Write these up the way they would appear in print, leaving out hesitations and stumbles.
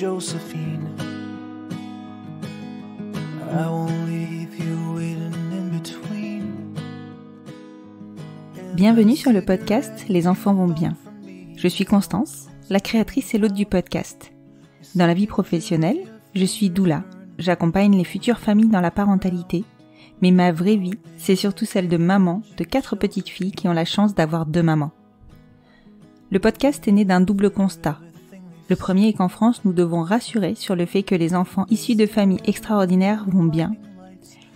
Josephine. I won't leave you waiting in between. Bienvenue sur le podcast Les enfants vont bien. Je suis Constance, la créatrice et l'hôte du podcast. Dans la vie professionnelle, je suis doula. J'accompagne les futures familles dans la parentalité, mais ma vraie vie, c'est surtout celle de maman de 4 petites filles qui ont la chance d'avoir 2 mamans. Le podcast est né d'un double constat. Le premier est qu'en France, nous devons rassurer sur le fait que les enfants issus de familles extraordinaires vont bien.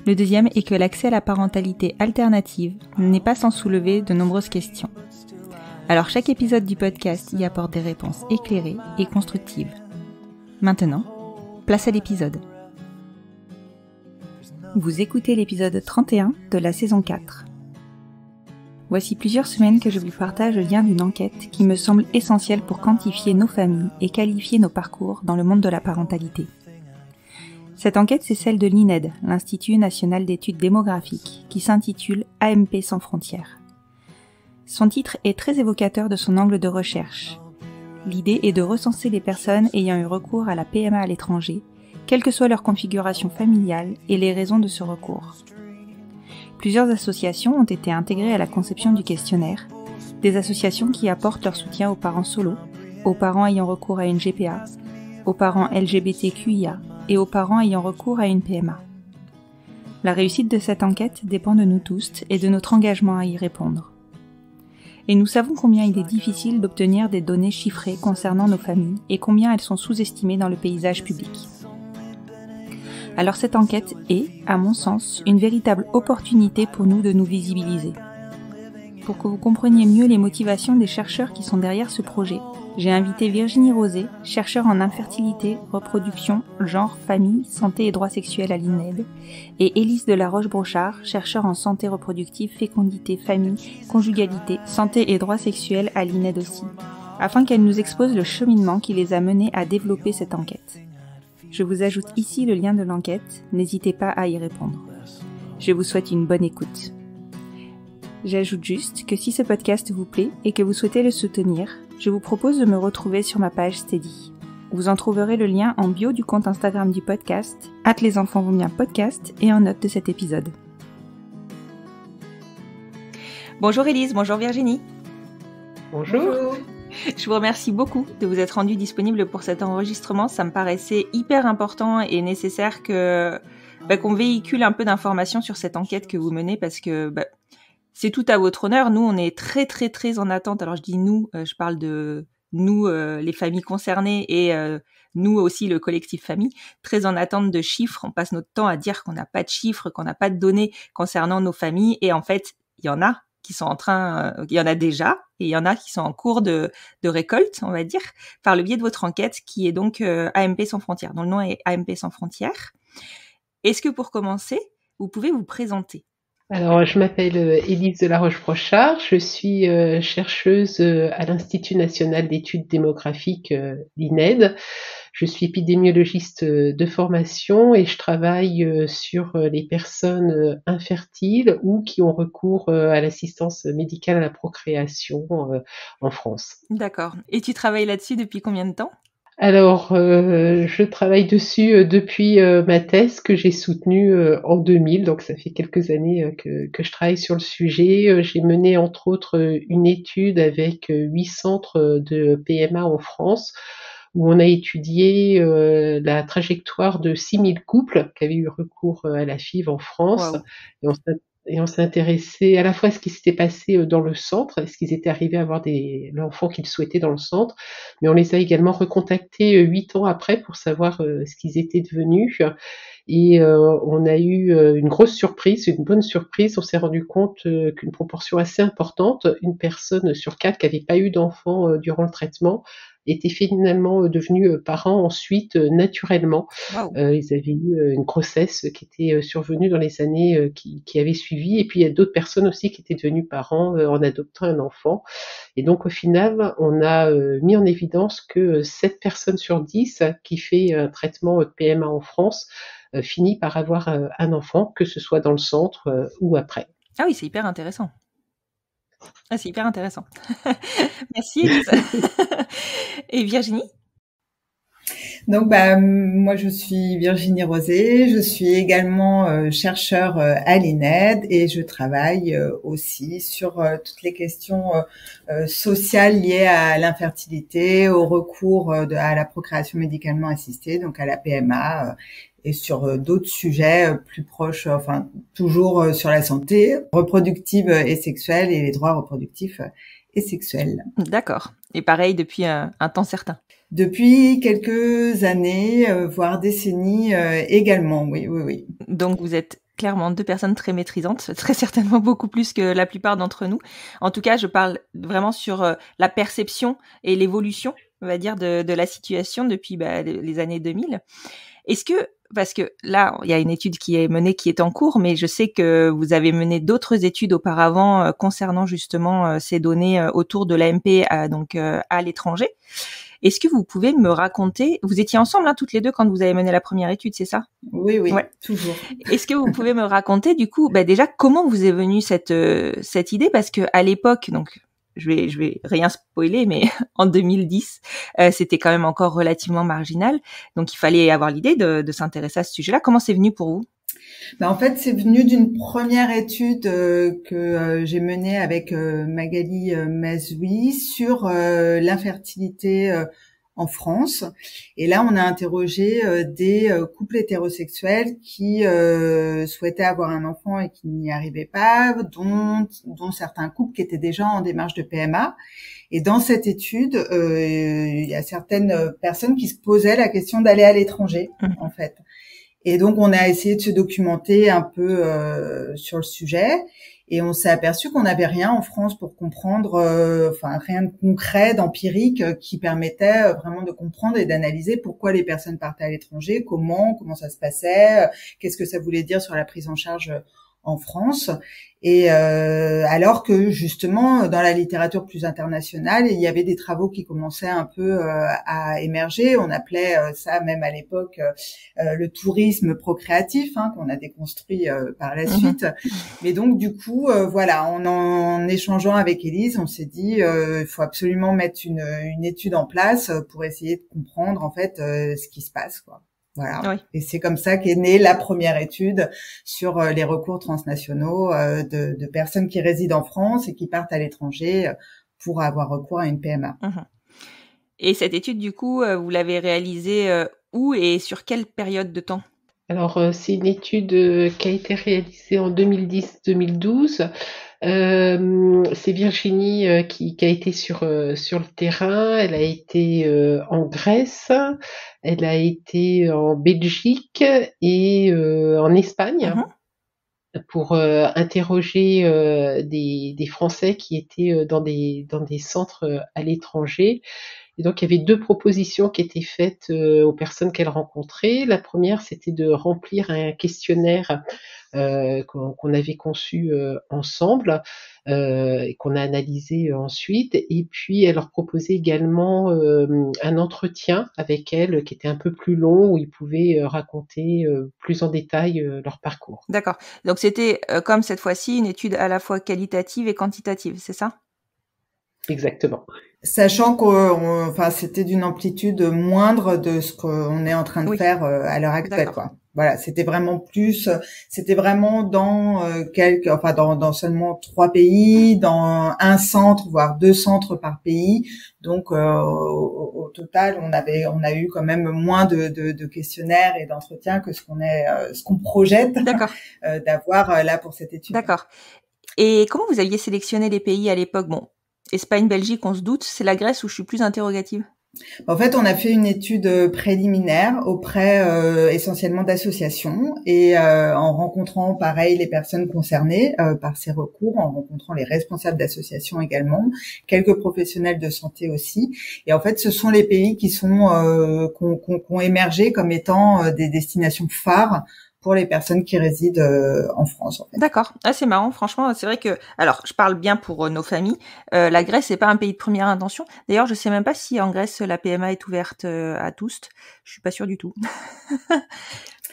Le deuxième est que l'accès à la parentalité alternative n'est pas sans soulever de nombreuses questions. Alors chaque épisode du podcast y apporte des réponses éclairées et constructives. Maintenant, place à l'épisode. Vous écoutez l'épisode 31 de la saison 4. Voici plusieurs semaines que je vous partage le lien d'une enquête qui me semble essentielle pour quantifier nos familles et qualifier nos parcours dans le monde de la parentalité. Cette enquête, c'est celle de l'INED, l'Institut national d'études démographiques, qui s'intitule AMP sans frontières. Son titre est très évocateur de son angle de recherche. L'idée est de recenser les personnes ayant eu recours à la PMA à l'étranger, quelle que soit leur configuration familiale et les raisons de ce recours. Plusieurs associations ont été intégrées à la conception du questionnaire, des associations qui apportent leur soutien aux parents solos, aux parents ayant recours à une GPA, aux parents LGBTQIA et aux parents ayant recours à une PMA. La réussite de cette enquête dépend de nous tous et de notre engagement à y répondre. Et nous savons combien il est difficile d'obtenir des données chiffrées concernant nos familles et combien elles sont sous-estimées dans le paysage public. Alors cette enquête est, à mon sens, une véritable opportunité pour nous de nous visibiliser. Pour que vous compreniez mieux les motivations des chercheurs qui sont derrière ce projet, j'ai invité Virginie Rosé, chercheure en infertilité, reproduction, genre, famille, santé et droits sexuels à l'INED, et Élise de la Roche-Brochard, chercheure en santé reproductive, fécondité, famille, conjugalité, santé et droits sexuels à l'INED aussi, afin qu'elles nous exposent le cheminement qui les a menées à développer cette enquête. Je vous ajoute ici le lien de l'enquête, n'hésitez pas à y répondre. Je vous souhaite une bonne écoute. J'ajoute juste que si ce podcast vous plaît et que vous souhaitez le soutenir, je vous propose de me retrouver sur ma page Steady. Vous en trouverez le lien en bio du compte Instagram du podcast, @lesenfantsvonbienpodcast et en note de cet épisode. Bonjour Élise, bonjour Virginie. Bonjour. Je vous remercie beaucoup de vous être rendu disponible pour cet enregistrement. Ça me paraissait hyper important et nécessaire qu'on véhicule un peu d'informations sur cette enquête que vous menez parce que c'est tout à votre honneur. Nous, on est très très très en attente. Alors je dis nous, je parle de nous, les familles concernées et nous aussi le collectif famille, très en attente de chiffres. On passe notre temps à dire qu'on n'a pas de chiffres, qu'on n'a pas de données concernant nos familles et en fait, il y en a qui sont il y en a déjà, et il y en a qui sont en cours de récolte, on va dire, par le biais de votre enquête, qui est donc AMP sans frontières, dont le nom est AMP sans frontières. Est-ce que pour commencer, vous pouvez vous présenter ? Alors, je m'appelle Élise de la Roche-Brochard, je suis chercheuse à l'Institut national d'études démographiques, l'INED. Je suis épidémiologiste de formation et je travaille sur les personnes infertiles ou qui ont recours à l'assistance médicale à la procréation en France. D'accord. Et tu travailles là-dessus depuis combien de temps ? Alors, je travaille dessus depuis ma thèse que j'ai soutenue en 2000, donc ça fait quelques années que je travaille sur le sujet. J'ai mené entre autres une étude avec 8 centres de PMA en France, où on a étudié la trajectoire de 6000 couples qui avaient eu recours à la FIV en France. Wow. Et on s'est intéressé à la fois à ce qui s'était passé dans le centre, est-ce qu'ils étaient arrivés à avoir l'enfant qu'ils souhaitaient dans le centre, mais on les a également recontactés 8 ans après pour savoir ce qu'ils étaient devenus. Et on a eu une grosse surprise, une bonne surprise. On s'est rendu compte qu'une proportion assez importante, une personne sur 4 qui n'avait pas eu d'enfant durant le traitement, étaient finalement devenus parents ensuite naturellement. Wow. Ils avaient eu une grossesse qui était survenue dans les années qui avaient suivi. Et puis il y a d'autres personnes aussi qui étaient devenues parents en adoptant un enfant. Et donc au final, on a mis en évidence que 7 personnes sur 10 qui fait un traitement de PMA en France finit par avoir un enfant, que ce soit dans le centre ou après. Ah oui, c'est hyper intéressant. Ah, c'est hyper intéressant. Merci Élise. Et Virginie ? Donc, moi, je suis Virginie Rosé. Je suis également chercheure à l'INED et je travaille aussi sur toutes les questions sociales liées à l'infertilité, au recours à la procréation médicalement assistée, donc à la PMA, et sur d'autres sujets plus proches, enfin toujours sur la santé reproductive et sexuelle et les droits reproductifs et sexuels. D'accord. Et pareil depuis un temps certain. Depuis quelques années, voire décennies également, oui. Donc vous êtes clairement 2 personnes très maîtrisantes, très certainement beaucoup plus que la plupart d'entre nous. En tout cas, je parle vraiment sur la perception et l'évolution, on va dire, de la situation depuis les années 2000. Est-ce que, parce que là, il y a une étude qui est menée, qui est en cours, mais je sais que vous avez mené d'autres études auparavant concernant justement ces données autour de l'AMP à l'étranger. Est-ce que vous pouvez me raconter, vous étiez ensemble toutes les deux quand vous avez mené la première étude, c'est ça? Oui, Ouais. Toujours. Est-ce que vous pouvez me raconter du coup, déjà comment vous est venue cette idée, parce que à l'époque, donc je vais rien spoiler, mais en 2010, c'était quand même encore relativement marginal, donc il fallait avoir l'idée de s'intéresser à ce sujet-là. Comment c'est venu pour vous? En fait, c'est venu d'une première étude que j'ai menée avec Magali Mazoui sur l'infertilité en France. Et là, on a interrogé des couples hétérosexuels qui souhaitaient avoir un enfant et qui n'y arrivaient pas, dont certains couples qui étaient déjà en démarche de PMA. Et dans cette étude, il y a certaines personnes qui se posaient la question d'aller à l'étranger, en fait. Et donc, on a essayé de se documenter un peu sur le sujet, et on s'est aperçu qu'on n'avait rien en France pour comprendre, rien de concret, d'empirique, qui permettait vraiment de comprendre et d'analyser pourquoi les personnes partaient à l'étranger, comment ça se passait, qu'est-ce que ça voulait dire sur la prise en charge en France. Et alors que justement dans la littérature plus internationale, il y avait des travaux qui commençaient un peu à émerger. On appelait ça même à l'époque le tourisme procréatif, qu'on a déconstruit par la suite. Mais donc du coup, en échangeant avec Élise, on s'est dit il faut absolument mettre une étude en place pour essayer de comprendre en fait ce qui se passe, quoi. Voilà. Oui. Et c'est comme ça qu'est née la première étude sur les recours transnationaux de personnes qui résident en France et qui partent à l'étranger pour avoir recours à une PMA. Et cette étude, du coup, vous l'avez réalisée où et sur quelle période de temps? Alors, c'est une étude qui a été réalisée en 2010-2012. C'est Virginie qui a été sur le terrain. Elle a été en Grèce, elle a été en Belgique et en Espagne pour interroger des Français qui étaient dans des centres à l'étranger. Et donc, il y avait 2 propositions qui étaient faites aux personnes qu'elle rencontrait. La première, c'était de remplir un questionnaire qu'on avait conçu ensemble et qu'on a analysé ensuite. Et puis, elle leur proposait également un entretien avec elle qui était un peu plus long, où ils pouvaient raconter plus en détail leur parcours. D'accord. Donc, c'était comme cette fois-ci une étude à la fois qualitative et quantitative, c'est ça? Exactement. Sachant que c'était d'une amplitude moindre de ce qu'on est en train de faire à l'heure actuelle, quoi. Voilà, c'était vraiment dans dans seulement 3 pays, dans un centre, voire 2 centres par pays. Donc au total, on a eu quand même moins de questionnaires et d'entretiens que ce qu'on projette d'avoir là pour cette étude. D'accord. Et comment vous aviez sélectionné les pays à l'époque? Bon, Espagne, Belgique, on se doute. C'est la Grèce où je suis plus interrogative. En fait, on a fait une étude préliminaire auprès essentiellement d'associations et en rencontrant pareil les personnes concernées par ces recours, en rencontrant les responsables d'associations également, quelques professionnels de santé aussi. Et en fait, ce sont les pays qui ont émergé comme étant des destinations phares pour les personnes qui résident en France. En fait. D'accord. Ah, c'est marrant. Franchement, c'est vrai que, alors, je parle bien pour nos familles. La Grèce, c'est pas un pays de première intention. D'ailleurs, je sais même pas si en Grèce la PMA est ouverte à tous. Je suis pas sûre du tout.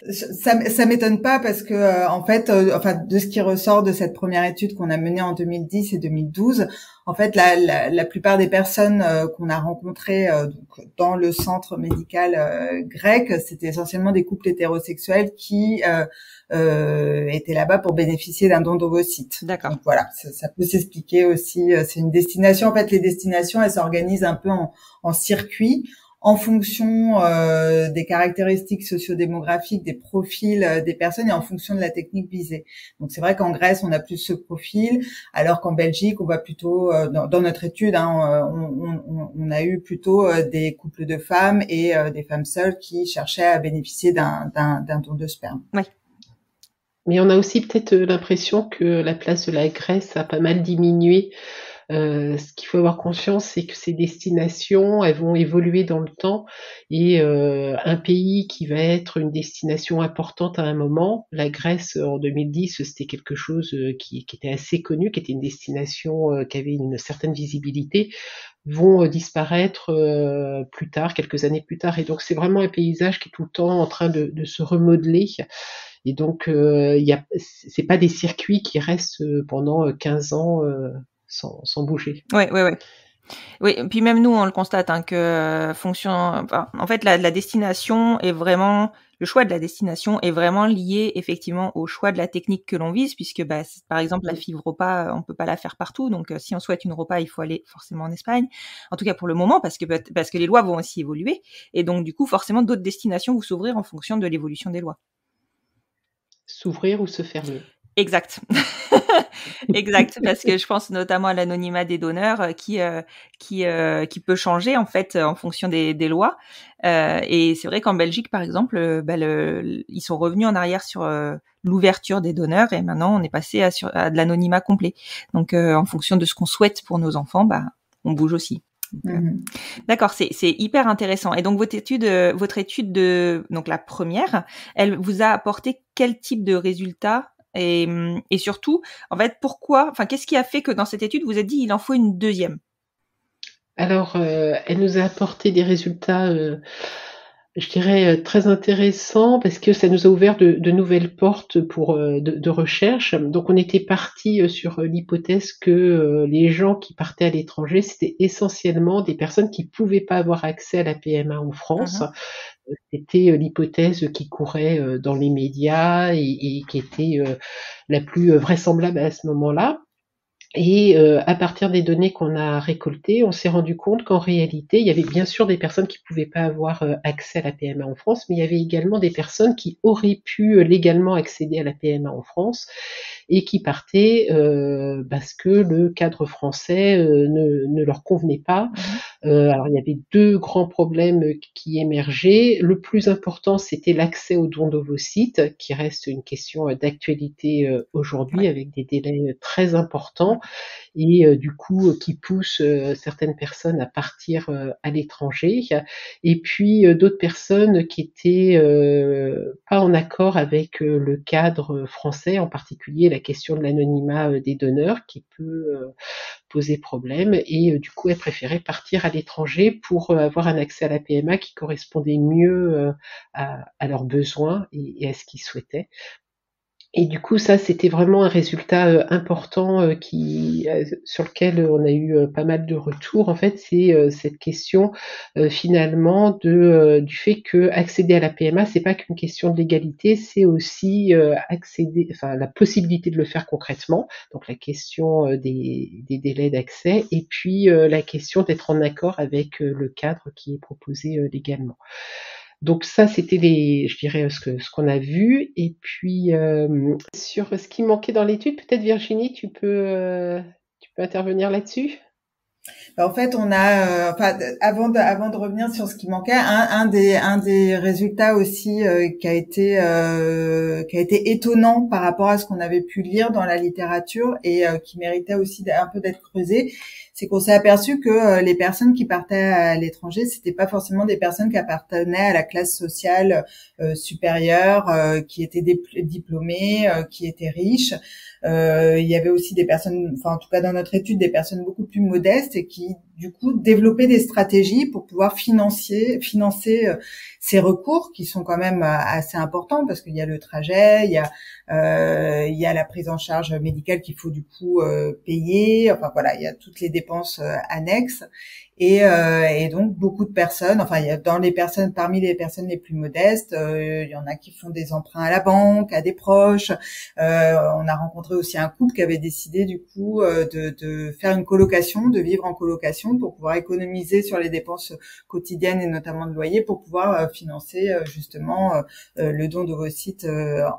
Ça m'étonne pas parce que en fait, enfin de ce qui ressort de cette première étude qu'on a menée en 2010 et 2012, en fait la plupart des personnes qu'on a rencontrées donc, dans le centre médical grec, c'était essentiellement des couples hétérosexuels qui étaient là-bas pour bénéficier d'un don d'ovocytes. D'accord. Donc voilà, ça peut s'expliquer aussi. C'est une destination. En fait, les destinations, elles s'organisent un peu en circuit, en fonction des caractéristiques sociodémographiques, des profils des personnes et en fonction de la technique visée. Donc c'est vrai qu'en Grèce, on a plus ce profil, alors qu'en Belgique, on va plutôt, dans notre étude, hein, on a eu plutôt des couples de femmes et des femmes seules qui cherchaient à bénéficier d'un don de sperme. Oui. Mais on a aussi peut-être l'impression que la place de la Grèce a pas mal diminué. Ce qu'il faut avoir conscience, c'est que ces destinations, elles vont évoluer dans le temps et un pays qui va être une destination importante à un moment, la Grèce en 2010, c'était quelque chose qui était assez connu, qui était une destination qui avait une certaine visibilité, vont disparaître plus tard, quelques années plus tard. Et donc c'est vraiment un paysage qui est tout le temps en train de se remodeler. Et donc c'est pas des circuits qui restent pendant 15 ans sans bouger. Ouais. Oui, puis même nous, on le constate hein, que en fait, la destination est vraiment le choix de la destination est vraiment lié effectivement au choix de la technique que l'on vise, puisque par exemple la FIV-ROPA, on peut pas la faire partout, donc si on souhaite une ROPA, il faut aller forcément en Espagne. En tout cas pour le moment, parce que les lois vont aussi évoluer, et donc du coup forcément d'autres destinations vont s'ouvrir en fonction de l'évolution des lois. S'ouvrir ou se fermer. Exact. Exact, parce que je pense notamment à l'anonymat des donneurs qui peut changer en fait en fonction des lois. Et c'est vrai qu'en Belgique, par exemple, ils sont revenus en arrière sur l'ouverture des donneurs et maintenant on est passé à de l'anonymat complet. Donc en fonction de ce qu'on souhaite pour nos enfants, on bouge aussi. Donc, d'accord, c'est hyper intéressant. Et donc votre étude donc la première, elle vous a apporté quel type de résultats? Et surtout, en fait, qu'est-ce qui a fait que dans cette étude, vous êtes dit, il en faut une deuxième? Alors, elle nous a apporté des résultats, je dirais, très intéressants parce que ça nous a ouvert de nouvelles portes pour, de recherche. Donc on était partis, sur, l'hypothèse que, les gens qui partaient à l'étranger, c'était essentiellement des personnes qui pouvaient pas avoir accès à la PMA en France. C'était l'hypothèse qui courait dans les médias et qui était la plus vraisemblable à ce moment-là. Et à partir des données qu'on a récoltées, on s'est rendu compte qu'en réalité, il y avait bien sûr des personnes qui pouvaient pas avoir accès à la PMA en France, mais il y avait également des personnes qui auraient pu légalement accéder à la PMA en France et qui partaient parce que le cadre français ne leur convenait pas. Alors il y avait 2 grands problèmes qui émergeaient. Le plus important, c'était l'accès aux dons d'ovocytes, qui reste une question d'actualité aujourd'hui, avec des délais très importants et du coup qui pousse certaines personnes à partir à l'étranger. Et puis d'autres personnes qui étaient pas en accord avec le cadre français, en particulier la question de l'anonymat des donneurs qui peut poser problème et du coup elles préféraient partir à l'étranger pour avoir un accès à la PMA qui correspondait mieux à leurs besoins et à ce qu'ils souhaitaient. Et du coup, ça, c'était vraiment un résultat important sur lequel on a eu pas mal de retours. En fait, c'est cette question finalement du fait que accéder à la PMA, c'est pas qu'une question de légalité, c'est aussi la possibilité de le faire concrètement. Donc la question des délais d'accès et puis la question d'être en accord avec le cadre qui est proposé légalement. Donc ça, c'était je dirais, ce qu'on a vu. Et puis, sur ce qui manquait dans l'étude, peut-être Virginie, tu peux intervenir là-dessus? En fait, on a, avant de revenir sur ce qui manquait, un des résultats aussi qui a été étonnant par rapport à ce qu'on avait pu lire dans la littérature et qui méritait aussi un peu d'être creusé, c'est qu'on s'est aperçu que les personnes qui partaient à l'étranger, c'était pas forcément des personnes qui appartenaient à la classe sociale supérieure, qui étaient diplômées, qui étaient riches. Il y avait aussi des personnes, en tout cas dans notre étude, des personnes beaucoup plus modestes et qui du coup développer des stratégies pour pouvoir financer ces recours qui sont quand même assez importants parce qu'il y a le trajet, il y a la prise en charge médicale qu'il faut du coup payer. Enfin voilà, il y a toutes les dépenses annexes. Et donc beaucoup de personnes, enfin il y a parmi les personnes les plus modestes, il y en a qui font des emprunts à la banque, à des proches. On a rencontré aussi un couple qui avait décidé du coup de faire une colocation, de vivre en colocation pour pouvoir économiser sur les dépenses quotidiennes et notamment de loyer pour pouvoir financer justement le don d'ovocytes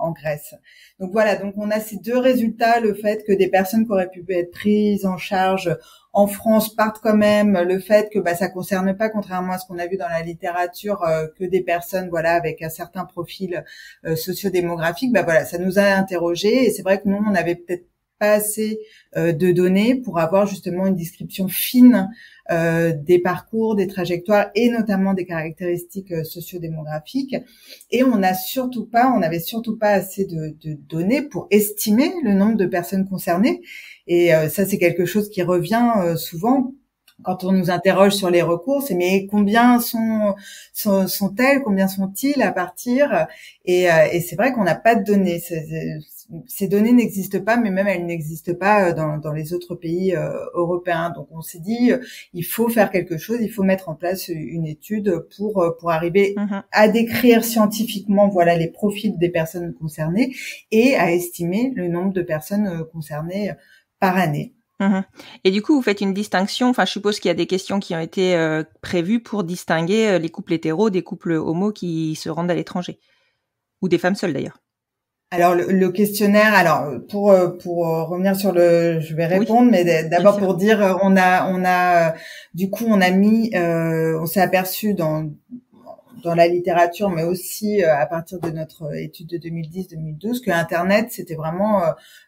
en Grèce. Donc voilà, donc on a ces deux résultats, le fait que des personnes qui auraient pu être prises en charge en France partent quand même, le fait que ça concerne pas, contrairement à ce qu'on a vu dans la littérature, que des personnes voilà avec un certain profil sociodémographique, voilà, ça nous a interrogés et c'est vrai que nous on avait peut-être pas assez de données pour avoir justement une description fine des parcours, des trajectoires et notamment des caractéristiques sociodémographiques. Et on n'avait surtout pas assez de données pour estimer le nombre de personnes concernées. Et ça, c'est quelque chose qui revient souvent quand on nous interroge sur les recours. C'est mais combien sont-elles, combien sont-ils à partir? Et c'est vrai qu'on n'a pas de données. Ces données n'existent pas, mais même elles n'existent pas dans les autres pays européens. Donc on s'est dit, il faut faire quelque chose, il faut mettre en place une étude pour arriver à décrire scientifiquement voilà les profils des personnes concernées et à estimer le nombre de personnes concernées par année. Et du coup, vous faites une distinction. Enfin, je suppose qu'il y a des questions qui ont été prévues pour distinguer les couples hétéros des couples homo qui se rendent à l'étranger, ou des femmes seules d'ailleurs. Alors le questionnaire, pour revenir sur je vais répondre, oui, mais d'abord pour dire, on a du coup on a mis, on s'est aperçu dans la littérature, mais aussi à partir de notre étude de 2010-2012, que Internet c'était vraiment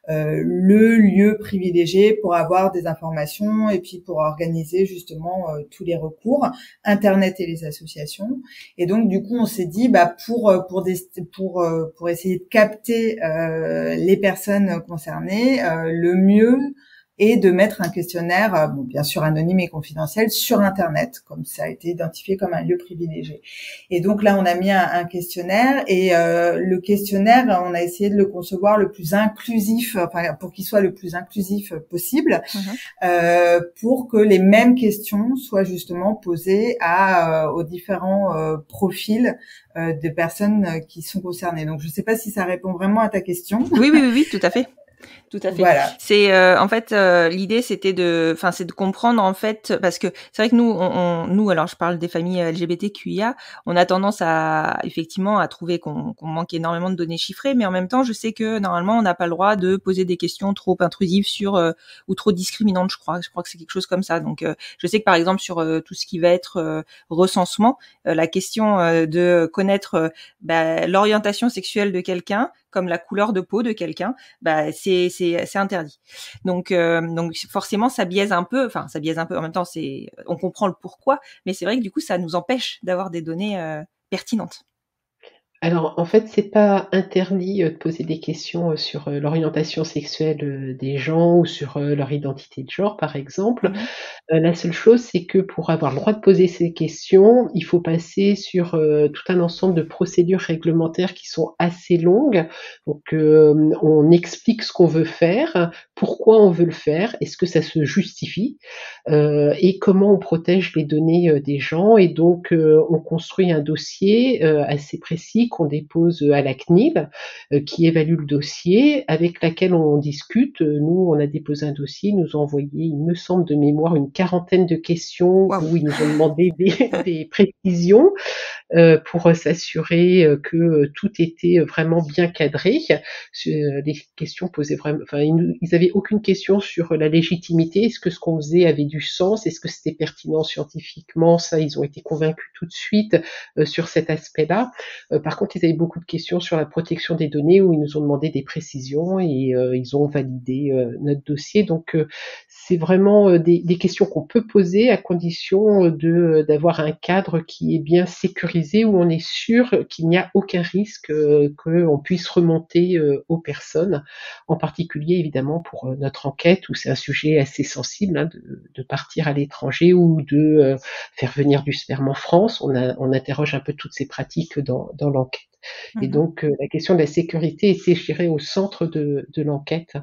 le lieu privilégié pour avoir des informations et puis pour organiser justement tous les recours, Internet et les associations. Et donc du coup on s'est dit pour essayer de capter les personnes concernées, le mieux et de mettre un questionnaire, bien sûr anonyme et confidentiel, sur Internet, comme ça a été identifié comme un lieu privilégié. Et donc là, on a mis un questionnaire, et le questionnaire, on a essayé de le concevoir le plus inclusif, enfin pour qu'il soit le plus inclusif possible, pour que les mêmes questions soient justement posées aux différents profils de personnes qui sont concernées. Donc, je ne sais pas si ça répond vraiment à ta question. Oui, tout à fait. Tout à fait. Voilà. C'est en fait l'idée c'est de comprendre en fait parce que c'est vrai que nous alors je parle des familles LGBTQIA, on a tendance à effectivement à trouver qu'on manque énormément de données chiffrées, mais en même temps je sais que normalement on n'a pas le droit de poser des questions trop intrusives ou trop discriminantes, je crois que c'est quelque chose comme ça. Donc je sais que par exemple sur tout ce qui va être recensement, la question de connaître l'orientation sexuelle de quelqu'un comme la couleur de peau de quelqu'un, c'est interdit. Donc forcément ça biaise un peu. En même temps on comprend le pourquoi, mais c'est vrai que du coup ça nous empêche d'avoir des données pertinentes. Alors, en fait, c'est pas interdit de poser des questions sur l'orientation sexuelle des gens ou sur leur identité de genre, par exemple. La seule chose, c'est que pour avoir le droit de poser ces questions, il faut passer sur tout un ensemble de procédures réglementaires qui sont assez longues. Donc, on explique ce qu'on veut faire, pourquoi on veut le faire, est-ce que ça se justifie, et comment on protège les données des gens. Et donc, on construit un dossier assez précis qu'on dépose à la CNIL, qui évalue le dossier, avec laquelle on discute. Nous, on a déposé un dossier, ils nous ont envoyé, il me semble de mémoire, une 40aine de questions où ils nous ont demandé des précisions pour s'assurer que tout était vraiment bien cadré. Les questions posaient vraiment, ils avaient aucune question sur la légitimité. Est-ce que ce qu'on faisait avait du sens? Est-ce que c'était pertinent scientifiquement? Ça, ils ont été convaincus tout de suite sur cet aspect-là. Par contre, ils avaient beaucoup de questions sur la protection des données où ils nous ont demandé des précisions et ils ont validé notre dossier. Donc, c'est vraiment des questions qu'on peut poser à condition d'avoir un cadre qui est bien sécurisé, où on est sûr qu'il n'y a aucun risque qu'on puisse remonter aux personnes, en particulier évidemment pour notre enquête où c'est un sujet assez sensible, hein, de partir à l'étranger ou de faire venir du sperme en France. On interroge un peu toutes ces pratiques dans l'enquête. Et donc la question de la sécurité était, je dirais, au centre de l'enquête.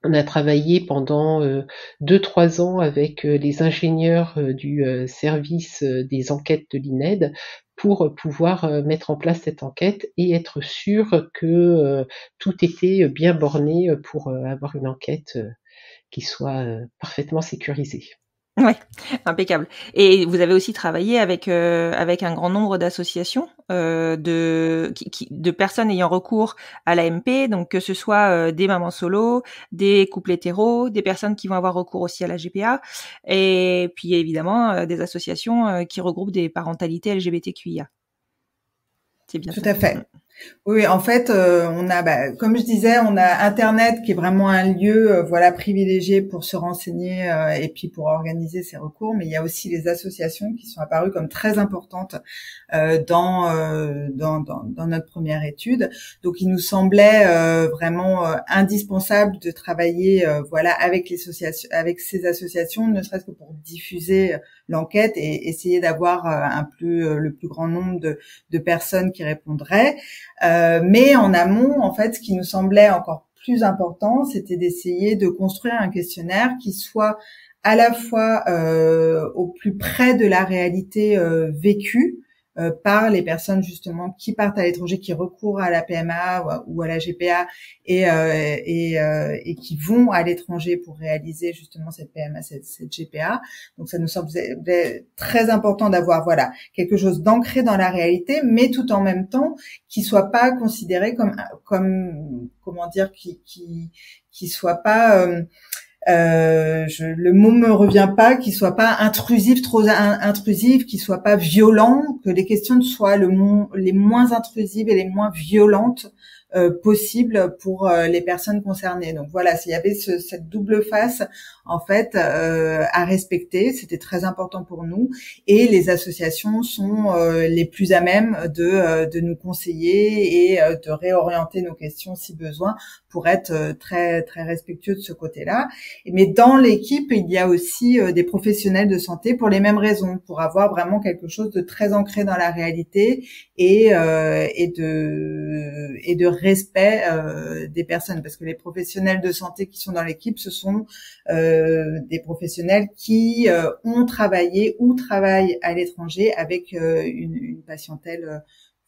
On a travaillé pendant 2-3 ans avec les ingénieurs du service des enquêtes de l'INED pour pouvoir mettre en place cette enquête et être sûr que tout était bien borné pour avoir une enquête qui soit parfaitement sécurisée. Ouais, impeccable. Et vous avez aussi travaillé avec un grand nombre d'associations de personnes ayant recours à l'AMP, donc que ce soit des mamans solo, des couples hétéros, des personnes qui vont avoir recours aussi à la GPA, et puis évidemment des associations qui regroupent des parentalités LGBTQIA. C'est bien Tout ça. à fait. Oui, en fait, on a, comme je disais, on a Internet qui est vraiment un lieu, voilà, privilégié pour se renseigner et puis pour organiser ses recours. Mais il y a aussi les associations qui sont apparues comme très importantes dans notre première étude. Donc, il nous semblait vraiment indispensable de travailler, voilà, avec ces associations, ne serait-ce que pour diffuser l'enquête et essayer d'avoir le plus grand nombre de personnes qui répondraient. Mais en amont, en fait, ce qui nous semblait encore plus important, c'était d'essayer de construire un questionnaire qui soit à la fois au plus près de la réalité vécue par les personnes justement qui partent à l'étranger, qui recourent à la PMA ou à la GPA et qui vont à l'étranger pour réaliser justement cette PMA, cette GPA. Donc ça nous semblait très important d'avoir voilà quelque chose d'ancré dans la réalité, mais tout en même temps qui soit pas considéré comme comment dire, qui soit pas le mot me revient pas, qu'il soit pas intrusif, trop intrusif, qu'il soit pas violent, que les questions soient les moins intrusives et les moins violentes possibles pour les personnes concernées. Donc voilà, il y avait cette double face en fait à respecter. C'était très important pour nous et les associations sont les plus à même de nous conseiller et de réorienter nos questions si besoin pour être très très respectueux de ce côté-là. Mais dans l'équipe, il y a aussi des professionnels de santé pour les mêmes raisons, pour avoir vraiment quelque chose de très ancré dans la réalité et de respect des personnes, parce que les professionnels de santé qui sont dans l'équipe, ce sont des professionnels qui ont travaillé ou travaillent à l'étranger avec une patientèle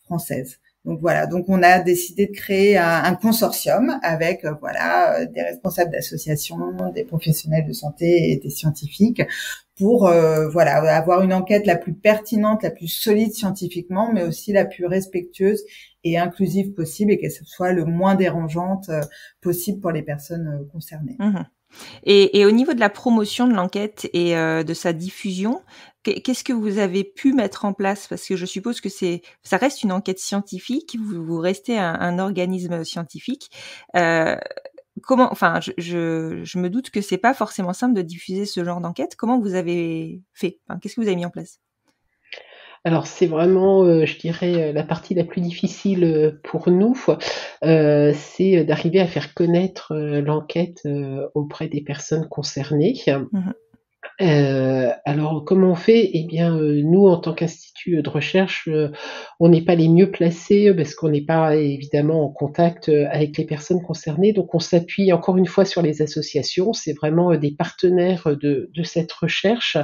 française. Donc voilà, donc on a décidé de créer un consortium avec voilà des responsables d'associations, des professionnels de santé et des scientifiques pour voilà avoir une enquête la plus pertinente, la plus solide scientifiquement, mais aussi la plus respectueuse et inclusive possible et qu'elle soit le moins dérangeante possible pour les personnes concernées. Mmh. Et au niveau de la promotion de l'enquête et de sa diffusion, qu'est-ce que vous avez pu mettre en place? Parce que je suppose que ça reste une enquête scientifique, vous restez un organisme scientifique. Comment, enfin, je me doute que c'est pas forcément simple de diffuser ce genre d'enquête. Comment vous avez fait? Enfin, qu'est-ce que vous avez mis en place? Alors c'est vraiment, je dirais, la partie la plus difficile pour nous, c'est d'arriver à faire connaître l'enquête auprès des personnes concernées. Mmh. Alors comment on fait? Eh bien, nous en tant qu'institut de recherche, on n'est pas les mieux placés parce qu'on n'est pas évidemment en contact avec les personnes concernées, donc on s'appuie encore une fois sur les associations. C'est vraiment des partenaires de cette recherche.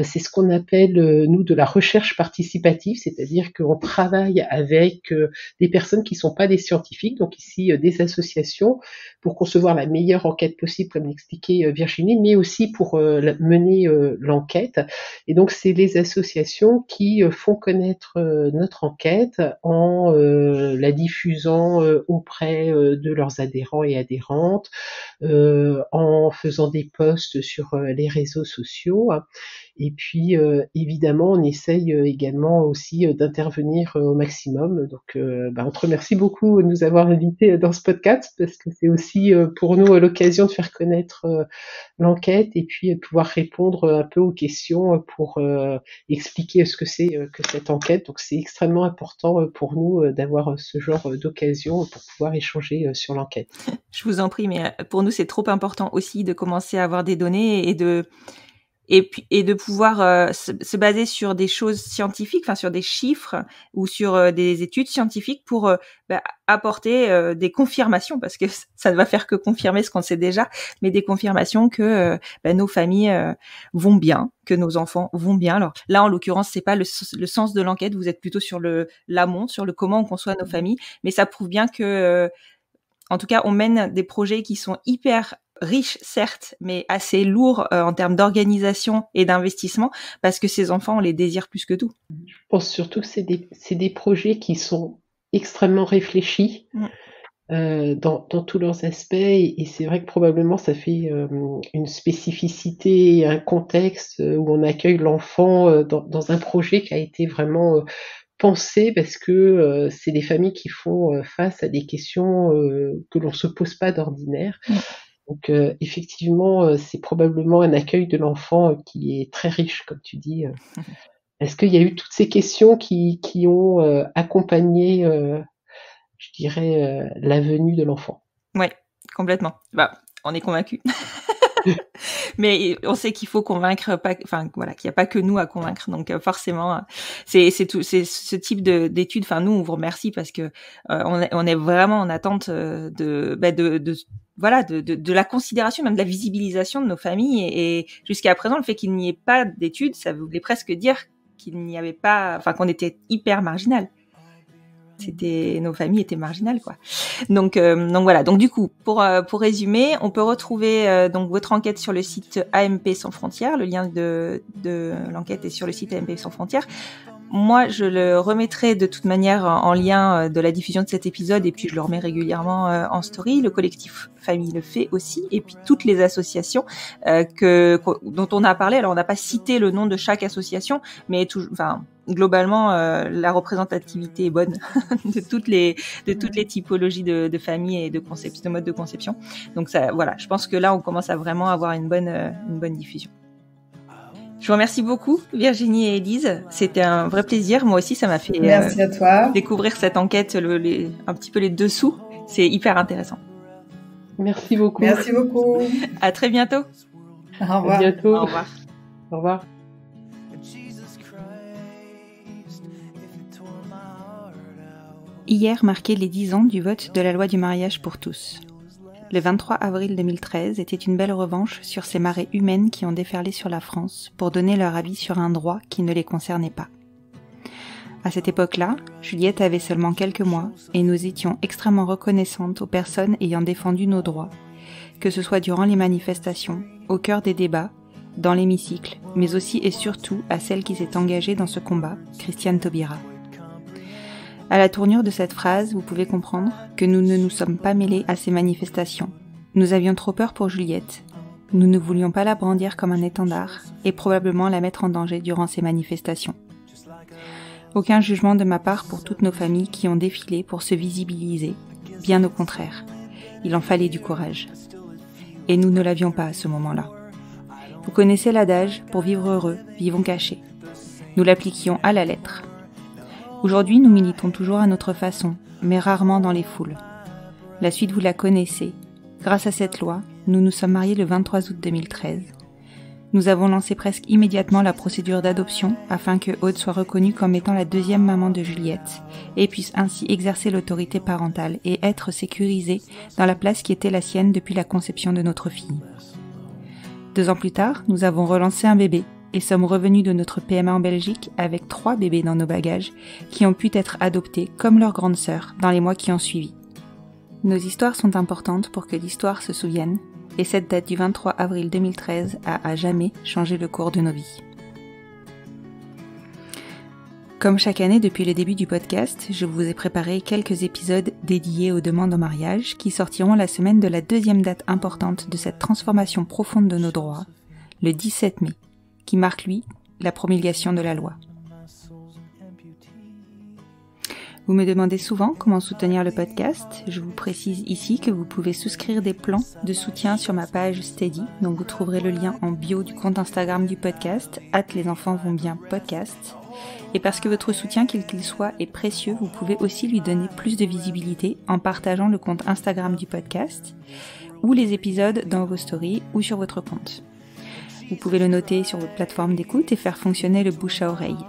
C'est ce qu'on appelle, nous, de la recherche participative, c'est-à-dire qu'on travaille avec des personnes qui sont pas des scientifiques, donc ici des associations, pour concevoir la meilleure enquête possible, comme l'expliquait Virginie, mais aussi pour mener l'enquête. Et donc, c'est les associations qui aussi font connaître notre enquête en la diffusant auprès de leurs adhérents et adhérentes, en faisant des posts sur les réseaux sociaux. Et puis évidemment, on essaye également aussi d'intervenir au maximum. Donc on te remercie beaucoup de nous avoir invités dans ce podcast, parce que c'est aussi pour nous l'occasion de faire connaître l'enquête et puis pouvoir répondre un peu aux questions pour expliquer ce que c'est que cette enquête. Donc c'est extrêmement important pour nous d'avoir ce genre d'occasion pour pouvoir échanger sur l'enquête. Je vous en prie, mais pour nous c'est trop important aussi de commencer à avoir des données et de pouvoir se baser sur des choses scientifiques, enfin sur des chiffres ou sur des études scientifiques pour apporter des confirmations, parce que ça ne va faire que confirmer ce qu'on sait déjà, mais des confirmations que nos familles vont bien, que nos enfants vont bien. Alors là, en l'occurrence, c'est pas le sens de l'enquête, vous êtes plutôt sur l'amont, sur le comment on conçoit nos familles, mais ça prouve bien que en tout cas, on mène des projets qui sont hyper riches, certes, mais assez lourds en termes d'organisation et d'investissement, parce que ces enfants, on les désire plus que tout. Je pense surtout que c'est des projets qui sont extrêmement réfléchis dans tous leurs aspects, et c'est vrai que probablement ça fait une spécificité, un contexte où on accueille l'enfant dans un projet qui a été vraiment pensé, parce que c'est des familles qui font face à des questions que l'on se pose pas d'ordinaire. Donc effectivement, c'est probablement un accueil de l'enfant qui est très riche, comme tu dis. Est-ce qu'il y a eu toutes ces questions qui ont accompagné, je dirais, la venue de l'enfant? Ouais, complètement. On est convaincus. Mais on sait qu'il faut convaincre, qu'il n'y a pas que nous à convaincre. Donc forcément, c'est ce type d'études. Enfin, nous, on vous remercie parce que on est vraiment en attente de la considération, même de la visibilisation de nos familles. Et jusqu'à présent, le fait qu'il n'y ait pas d'études, ça voulait presque dire qu'il n'y avait pas, qu'on était hyper marginal. Nos familles étaient marginales, quoi. Donc voilà. Donc du coup, pour résumer, on peut retrouver donc votre enquête sur le site AMP Sans Frontières. Le lien de l'enquête est sur le site AMP Sans Frontières. Moi, je le remettrai de toute manière en lien de la diffusion de cet épisode, et puis je le remets régulièrement en story. Le collectif Famille le fait aussi, et puis toutes les associations dont on a parlé. Alors, on n'a pas cité le nom de chaque association, mais globalement, la représentativité est bonne de toutes les typologies de familles et de modes de conception. Donc ça, voilà, je pense que là, on commence à vraiment avoir une bonne diffusion. Je vous remercie beaucoup, Virginie et Élise. C'était un vrai plaisir. Moi aussi, ça m'a fait Merci à toi. Découvrir cette enquête, un petit peu les dessous. C'est hyper intéressant. Merci beaucoup. Merci beaucoup. À très bientôt. Au revoir. À bientôt. Au revoir. Au revoir. Hier marquait les 10 ans du vote de la loi du mariage pour tous. Le 23 avril 2013 était une belle revanche sur ces marées humaines qui ont déferlé sur la France pour donner leur avis sur un droit qui ne les concernait pas. À cette époque-là, Juliette avait seulement quelques mois et nous étions extrêmement reconnaissantes aux personnes ayant défendu nos droits, que ce soit durant les manifestations, au cœur des débats, dans l'hémicycle, mais aussi et surtout à celle qui s'est engagée dans ce combat, Christiane Taubira. À la tournure de cette phrase, vous pouvez comprendre que nous ne nous sommes pas mêlés à ces manifestations. Nous avions trop peur pour Juliette. Nous ne voulions pas la brandir comme un étendard et probablement la mettre en danger durant ces manifestations. Aucun jugement de ma part pour toutes nos familles qui ont défilé pour se visibiliser. Bien au contraire. Il en fallait du courage. Et nous ne l'avions pas à ce moment-là. Vous connaissez l'adage « pour vivre heureux, vivons cachés ». Nous l'appliquions à la lettre. Aujourd'hui, nous militons toujours à notre façon, mais rarement dans les foules. La suite, vous la connaissez. Grâce à cette loi, nous nous sommes mariés le 23 août 2013. Nous avons lancé presque immédiatement la procédure d'adoption afin que Aude soit reconnue comme étant la deuxième maman de Juliette et puisse ainsi exercer l'autorité parentale et être sécurisée dans la place qui était la sienne depuis la conception de notre fille. 2 ans plus tard, nous avons relancé un bébé et sommes revenus de notre PMA en Belgique avec 3 bébés dans nos bagages qui ont pu être adoptés comme leurs grandes sœurs dans les mois qui ont suivi. Nos histoires sont importantes pour que l'histoire se souvienne et cette date du 23 avril 2013 a à jamais changé le cours de nos vies. Comme chaque année depuis le début du podcast, je vous ai préparé quelques épisodes dédiés aux demandes en mariage qui sortiront la semaine de la deuxième date importante de cette transformation profonde de nos droits, le 17 mai, qui marque, lui, la promulgation de la loi. Vous me demandez souvent comment soutenir le podcast. Je vous précise ici que vous pouvez souscrire des plans de soutien sur ma page Steady, donc vous trouverez le lien en bio du compte Instagram du podcast, @lesenfantsvontbien-podcast. Et parce que votre soutien, quel qu'il soit, est précieux, vous pouvez aussi lui donner plus de visibilité en partageant le compte Instagram du podcast ou les épisodes dans vos stories ou sur votre compte. Vous pouvez le noter sur votre plateforme d'écoute et faire fonctionner le bouche à oreille.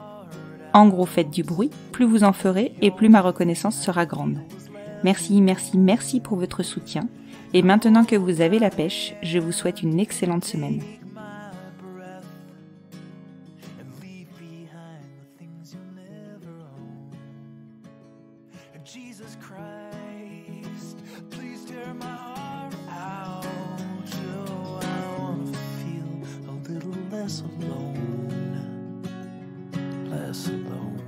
En gros, faites du bruit, plus vous en ferez et plus ma reconnaissance sera grande. Merci, merci, merci pour votre soutien. Et maintenant que vous avez la pêche, je vous souhaite une excellente semaine. Jesus Christ, please tear my heart out. Oh, I wanna feel a little less alone, less alone.